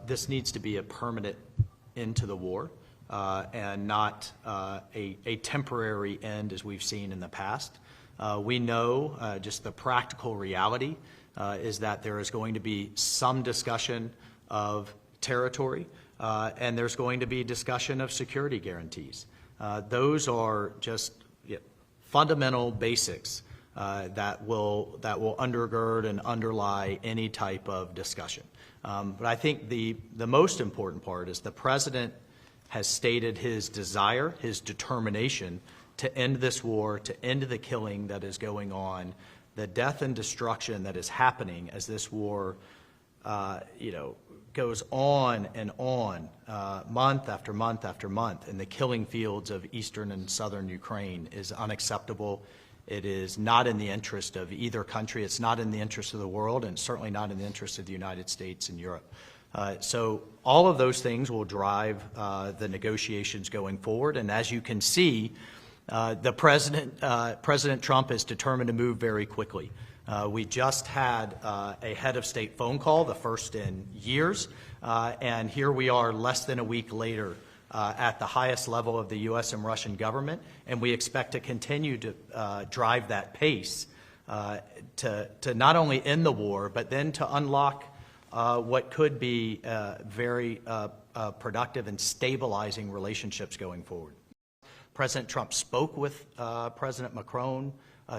This needs to be a permanent end to the war and not a temporary end as we've seen in the past. We know just the practical reality is that there is going to be some discussion of territory and there's going to be discussion of security guarantees. Those are just fundamental basics that will undergird and underlie any type of discussion. But I think the most important part is the President has stated his desire, his determination to end this war, to end the killing that is going on, the death and destruction that is happening as this war, goes on and on, month after month after month, in the killing fields of eastern and southern Ukraine is unacceptable. It is not in the interest of either country. It's not in the interest of the world, and certainly not in the interest of the United States and Europe. So all of those things will drive the negotiations going forward. And as you can see, President Trump is determined to move very quickly. We just had a head of state phone call, the first in years, and here we are less than a week later at the highest level of the U.S. and Russian government, and we expect to continue to drive that pace to not only end the war, but then to unlock what could be very productive and stabilizing relationships going forward. President Trump spoke with President Macron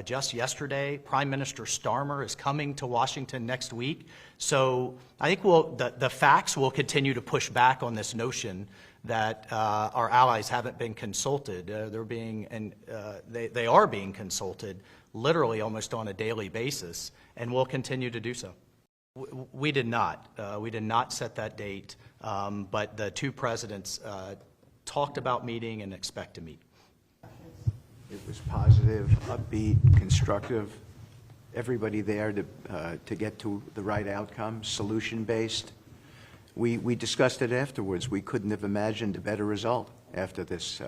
just yesterday. Prime Minister Starmer is coming to Washington next week. So I think the facts will continue to push back on this notion that our allies haven't been consulted. They are being consulted literally almost on a daily basis, and will continue to do so. We did not. We did not set that date, but the two presidents talked about meeting and expect to meet. It was positive, upbeat, constructive. Everybody there to get to the right outcome, solution-based. We discussed it afterwards. We couldn't have imagined a better result after this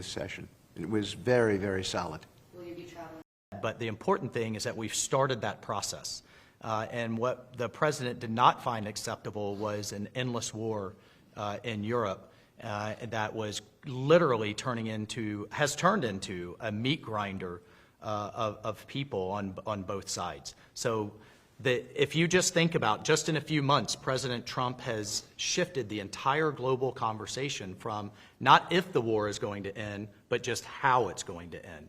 session. It was very, very solid. Will you be traveling? But the important thing is that we've started that process. And what the President did not find acceptable was an endless war in Europe that was literally has turned into a meat grinder of people on both sides. So if you just think about, just in a few months, President Trump has shifted the entire global conversation from not if the war is going to end, but just how it's going to end.